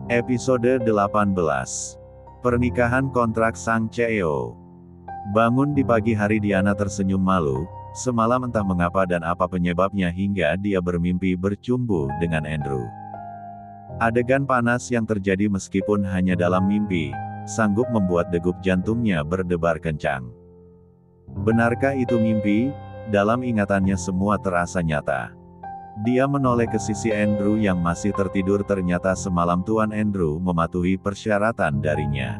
Episode 18. Pernikahan kontrak Sang Cheo. Bangun di pagi hari Diana tersenyum malu, semalam entah mengapa dan apa penyebabnya hingga dia bermimpi bercumbu dengan Andrew. Adegan panas yang terjadi meskipun hanya dalam mimpi, sanggup membuat degup jantungnya berdebar kencang. Benarkah itu mimpi? Dalam ingatannya semua terasa nyata. Dia menoleh ke sisi Andrew yang masih tertidur. Ternyata semalam Tuan Andrew mematuhi persyaratan darinya.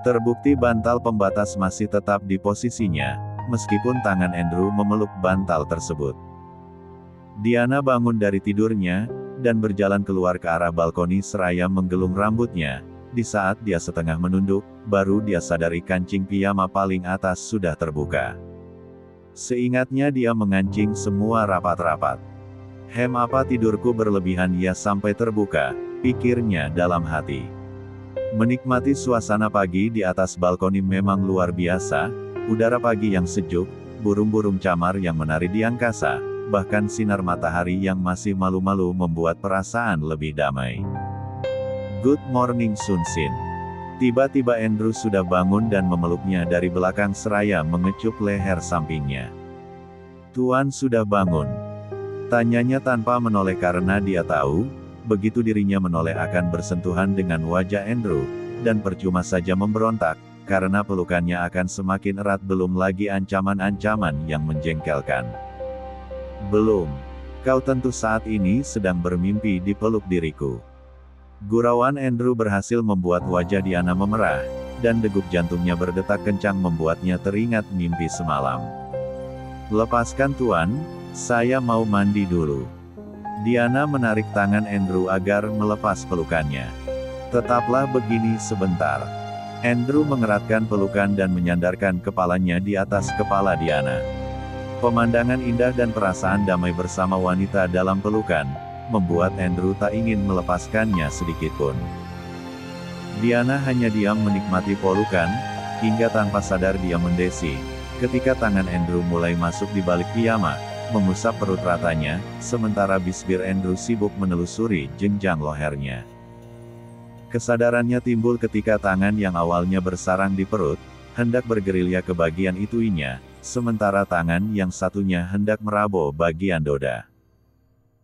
Terbukti bantal pembatas masih tetap di posisinya, meskipun tangan Andrew memeluk bantal tersebut. Diana bangun dari tidurnya, dan berjalan keluar ke arah balkoni seraya menggelung rambutnya. Di saat dia setengah menunduk, baru dia sadari kancing piyama paling atas sudah terbuka. Seingatnya dia mengancing semua rapat-rapat. Apa tidurku berlebihan ya sampai terbuka, pikirnya dalam hati. Menikmati suasana pagi di atas balkoni memang luar biasa, udara pagi yang sejuk, burung-burung camar yang menari di angkasa, bahkan sinar matahari yang masih malu-malu membuat perasaan lebih damai. Good morning Sunsin. Tiba-tiba Andrew sudah bangun dan memeluknya dari belakang seraya mengecup leher sampingnya. Tuan sudah bangun? Tanyanya tanpa menoleh karena dia tahu, begitu dirinya menoleh akan bersentuhan dengan wajah Andrew, dan percuma saja memberontak, karena pelukannya akan semakin erat belum lagi ancaman-ancaman yang menjengkelkan. Belum. Kau tentu saat ini sedang bermimpi dipeluk diriku. Gurauan Andrew berhasil membuat wajah Diana memerah, dan degup jantungnya berdetak kencang membuatnya teringat mimpi semalam. Lepaskan Tuan, saya mau mandi dulu. Diana menarik tangan Andrew agar melepas pelukannya. Tetaplah begini sebentar. Andrew mengeratkan pelukan dan menyandarkan kepalanya di atas kepala Diana. Pemandangan indah dan perasaan damai bersama wanita dalam pelukan, membuat Andrew tak ingin melepaskannya sedikitpun. Diana hanya diam menikmati pelukan, hingga tanpa sadar dia mendesi, ketika tangan Andrew mulai masuk di balik piyama, mengusap perut ratanya, sementara bibir Andrew sibuk menelusuri jenjang lehernya. Kesadarannya timbul ketika tangan yang awalnya bersarang di perut, hendak bergerilya ke bagian ituinya, sementara tangan yang satunya hendak meraba bagian dada.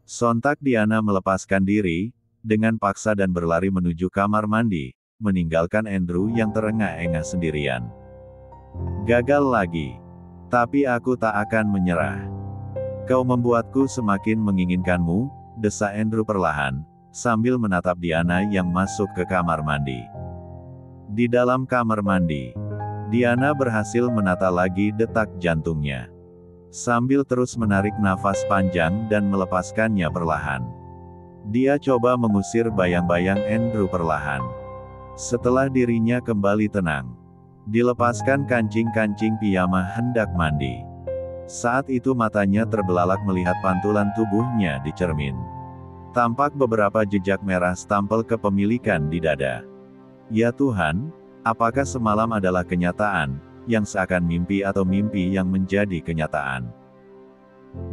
Sontak Diana melepaskan diri, dengan paksa dan berlari menuju kamar mandi, meninggalkan Andrew yang terengah-engah sendirian. Gagal lagi. Tapi aku tak akan menyerah. Kau membuatku semakin menginginkanmu, desa Andrew perlahan, sambil menatap Diana yang masuk ke kamar mandi. Di dalam kamar mandi, Diana berhasil menata lagi detak jantungnya. Sambil terus menarik nafas panjang dan melepaskannya perlahan. Dia coba mengusir bayang-bayang Andrew perlahan. Setelah dirinya kembali tenang, dilepaskan kancing-kancing piyama hendak mandi. Saat itu matanya terbelalak melihat pantulan tubuhnya di cermin. Tampak beberapa jejak merah stempel kepemilikan di dada. Ya Tuhan, apakah semalam adalah kenyataan, yang seakan mimpi atau mimpi yang menjadi kenyataan?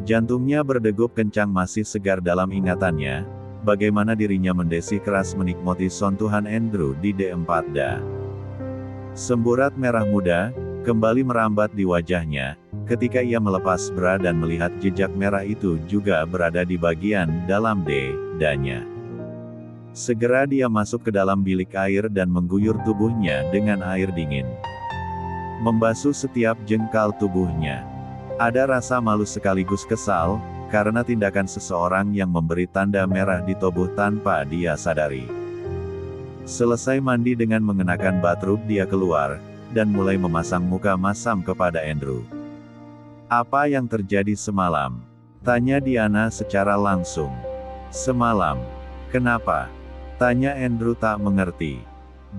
Jantungnya berdegup kencang masih segar dalam ingatannya, bagaimana dirinya mendesi keras menikmati sentuhan Andrew di D4D. Semburat merah muda, kembali merambat di wajahnya, ketika ia melepas bra dan melihat jejak merah itu juga berada di bagian dalam dadanya. Segera dia masuk ke dalam bilik air dan mengguyur tubuhnya dengan air dingin. Membasuh setiap jengkal tubuhnya. Ada rasa malu sekaligus kesal, karena tindakan seseorang yang memberi tanda merah di tubuh tanpa dia sadari. Selesai mandi dengan mengenakan bathrobe dia keluar, dan mulai memasang muka masam kepada Andrew. Apa yang terjadi semalam? Tanya Diana secara langsung. Semalam? Kenapa? Tanya Andrew tak mengerti.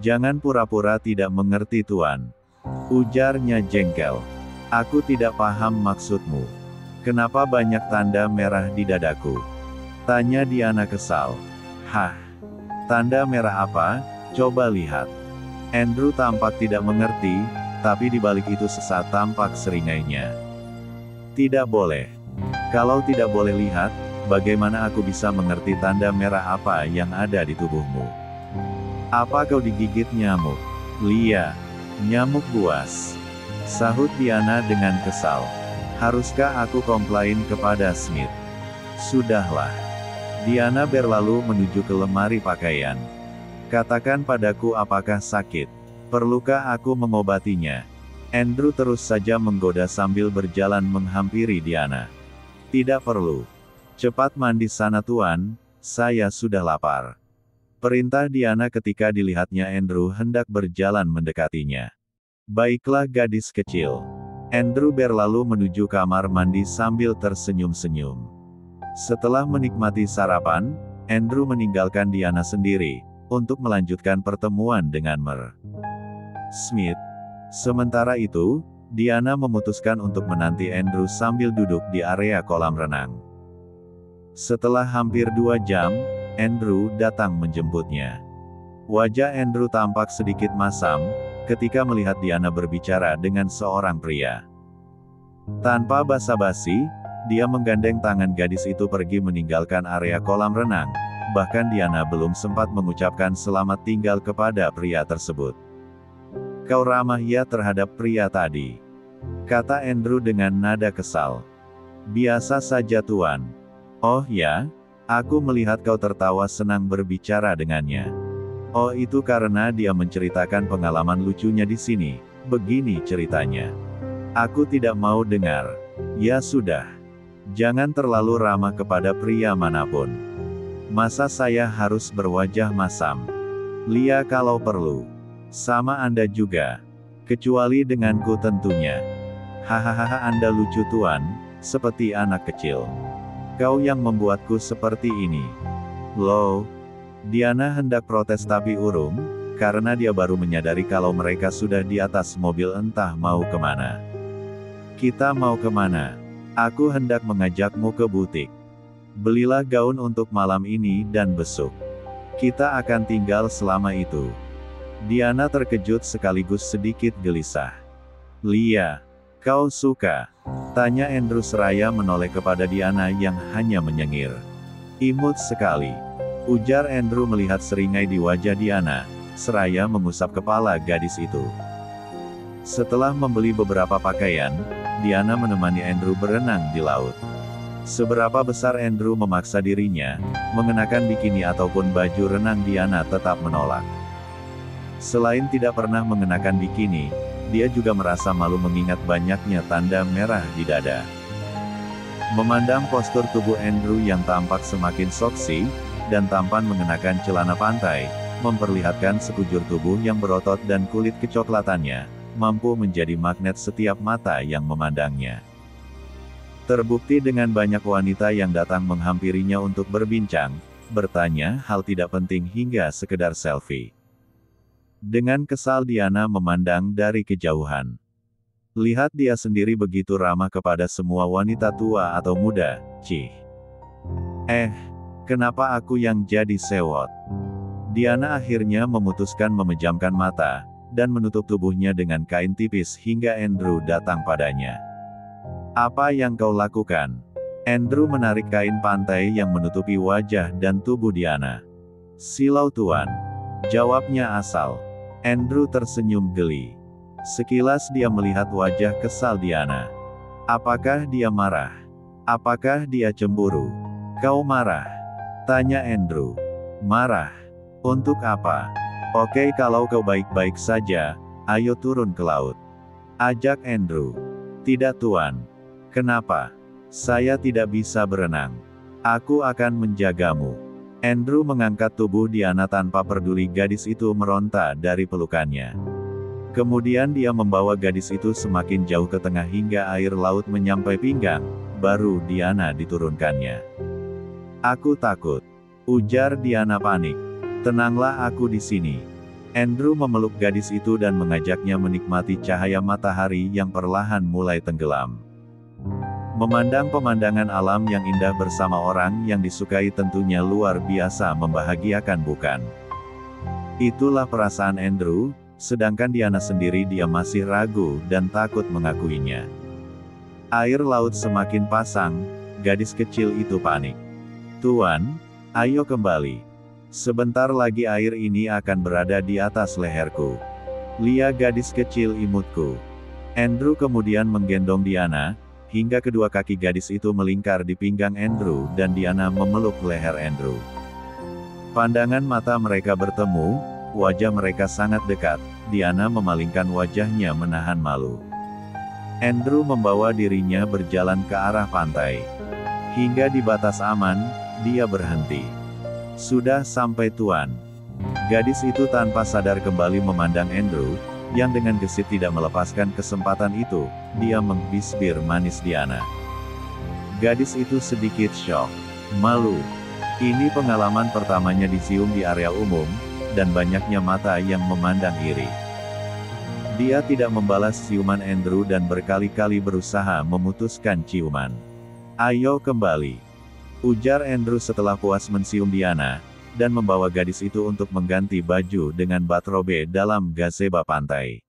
Jangan pura-pura tidak mengerti Tuan. Ujarnya jengkel. Aku tidak paham maksudmu. Kenapa banyak tanda merah di dadaku? Tanya Diana kesal. Hah? Tanda merah apa? Coba lihat. Andrew tampak tidak mengerti, tapi di balik itu sesaat tampak seringainya. Tidak boleh. Kalau tidak boleh lihat, bagaimana aku bisa mengerti tanda merah apa yang ada di tubuhmu? Apa kau digigit nyamuk? Lia, nyamuk buas. Sahut Diana dengan kesal. Haruskah aku komplain kepada Smith? Sudahlah. Diana berlalu menuju ke lemari pakaian. Katakan padaku apakah sakit? Perlukah aku mengobatinya? Andrew terus saja menggoda sambil berjalan menghampiri Diana. Tidak perlu. Cepat mandi sana tuan, saya sudah lapar. Perintah Diana ketika dilihatnya Andrew hendak berjalan mendekatinya. Baiklah gadis kecil. Andrew berlalu menuju kamar mandi sambil tersenyum-senyum. Setelah menikmati sarapan, Andrew meninggalkan Diana sendiri, untuk melanjutkan pertemuan dengan Mer. Smith. Sementara itu, Diana memutuskan untuk menanti Andrew sambil duduk di area kolam renang. Setelah hampir 2 jam, Andrew datang menjemputnya. Wajah Andrew tampak sedikit masam, ketika melihat Diana berbicara dengan seorang pria. Tanpa basa-basi, dia menggandeng tangan gadis itu pergi meninggalkan area kolam renang, bahkan Diana belum sempat mengucapkan selamat tinggal kepada pria tersebut. Kau ramah ya terhadap pria tadi, kata Andrew dengan nada kesal. Biasa saja tuan. Oh ya? Aku melihat kau tertawa senang berbicara dengannya. Oh itu karena dia menceritakan pengalaman lucunya di sini. Begini ceritanya. Aku tidak mau dengar. Ya sudah. Jangan terlalu ramah kepada pria manapun. Masa saya harus berwajah masam? Lia kalau perlu. Sama Anda juga. Kecuali denganku tentunya. Hahaha Anda lucu tuan, seperti anak kecil. Kau yang membuatku seperti ini. Loh. Diana hendak protes tapi urung, karena dia baru menyadari kalau mereka sudah di atas mobil entah mau kemana. Kita mau kemana? Aku hendak mengajakmu ke butik. Belilah gaun untuk malam ini dan besok. Kita akan tinggal selama itu. Diana terkejut sekaligus sedikit gelisah. Lia, kau suka? Tanya Andrew seraya menoleh kepada Diana yang hanya menyengir. Imut sekali. Ujar Andrew melihat seringai di wajah Diana, seraya mengusap kepala gadis itu. Setelah membeli beberapa pakaian, Diana menemani Andrew berenang di laut. Seberapa besar Andrew memaksa dirinya, mengenakan bikini ataupun baju renang Diana tetap menolak. Selain tidak pernah mengenakan bikini, dia juga merasa malu mengingat banyaknya tanda merah di dada. Memandang postur tubuh Andrew yang tampak semakin seksi, dan tampan mengenakan celana pantai, memperlihatkan sekujur tubuh yang berotot dan kulit kecoklatannya, mampu menjadi magnet setiap mata yang memandangnya. Terbukti dengan banyak wanita yang datang menghampirinya untuk berbincang, bertanya hal tidak penting hingga sekedar selfie. Dengan kesal Diana memandang dari kejauhan. Lihat dia sendiri begitu ramah kepada semua wanita tua atau muda, cih. Kenapa aku yang jadi sewot? Diana akhirnya memutuskan memejamkan mata, dan menutup tubuhnya dengan kain tipis hingga Andrew datang padanya. Apa yang kau lakukan? Andrew menarik kain pantai yang menutupi wajah dan tubuh Diana. Silau tuan. Jawabnya asal. Andrew tersenyum geli. Sekilas dia melihat wajah kesal Diana. Apakah dia marah? Apakah dia cemburu? Kau marah? Tanya Andrew. Marah? Untuk apa? Oke kalau kau baik-baik saja, ayo turun ke laut. Ajak Andrew. Tidak tuan. Kenapa? Saya tidak bisa berenang. Aku akan menjagamu. Andrew mengangkat tubuh Diana tanpa peduli gadis itu meronta dari pelukannya. Kemudian dia membawa gadis itu semakin jauh ke tengah hingga air laut menyampai pinggang, baru Diana diturunkannya. Aku takut. Ujar Diana panik. Tenanglah aku di sini. Andrew memeluk gadis itu dan mengajaknya menikmati cahaya matahari yang perlahan mulai tenggelam. Memandang pemandangan alam yang indah bersama orang yang disukai tentunya luar biasa membahagiakan bukan? Itulah perasaan Andrew, sedangkan Diana sendiri dia masih ragu dan takut mengakuinya. Air laut semakin pasang, gadis kecil itu panik. Tuan, ayo kembali. Sebentar lagi air ini akan berada di atas leherku. Lia gadis kecil imutku. Andrew kemudian menggendong Diana, hingga kedua kaki gadis itu melingkar di pinggang Andrew dan Diana memeluk leher Andrew. Pandangan mata mereka bertemu, wajah mereka sangat dekat. Diana memalingkan wajahnya menahan malu. Andrew membawa dirinya berjalan ke arah pantai. Hingga di batas aman, dia berhenti. Sudah sampai Tuan. Gadis itu tanpa sadar kembali memandang Andrew, yang dengan gesit tidak melepaskan kesempatan itu, dia mengbisbir manis Diana. Gadis itu sedikit syok. Malu. Ini pengalaman pertamanya dicium di area umum, dan banyaknya mata yang memandang iri. Dia tidak membalas ciuman Andrew dan berkali-kali berusaha memutuskan ciuman. Ayo kembali. Ujar Andrew setelah puas mencium Diana, dan membawa gadis itu untuk mengganti baju dengan bathrobe dalam gazebo pantai.